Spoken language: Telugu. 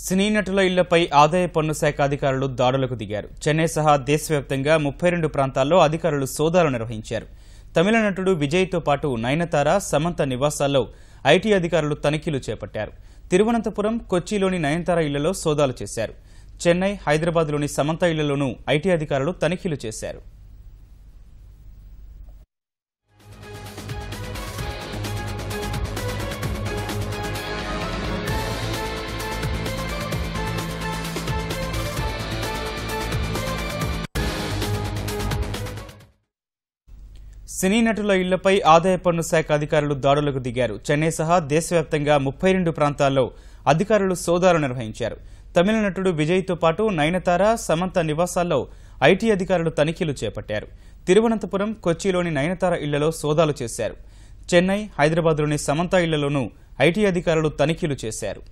సినీ నటుల ఇళ్లపై ఆదాయ పన్ను శాఖ అధికారులు దాడులకు దిగారు. చెన్నై సహా దేశవ్యాప్తంగా 32 ప్రాంతాల్లో అధికారులు సోదాలు నిర్వహించారు. తమిళ నటుడు విజయ్తో పాటు నయనతార, సమంత నివాసాల్లో ఐటీ అధికారులు తనిఖీలు చేపట్టారు. తిరువనంతపురం, కొచ్చిలోని నయనతార ఇళ్లలో సోదాలు చేశారు. చెన్నై, హైదరాబాద్లోని సమంత ఇళ్లలోనూ ఐటీ అధికారులు తనిఖీలు చేశారు. సినీ నటుల ఇళ్లపై ఆదాయ పన్ను శాఖ అధికారులు దాడులకు దిగారు. చెన్నై సహా దేశవ్యాప్తంగా 32 ప్రాంతాల్లో అధికారులు సోదాలు నిర్వహించారు. తమిళ నటుడు విజయ్తో పాటు నయనతార, సమంత నివాసాల్లో ఐటీ అధికారులు తనిఖీలు చేపట్టారు. తిరువనంతపురం, కొచ్చిలోని నయనతార ఇళ్లలో సోదాలు చేశారు. చెన్నై, హైదరాబాద్లోని సమంత ఇళ్లలోనూ ఐటీ అధికారులు తనిఖీలు చేశారు.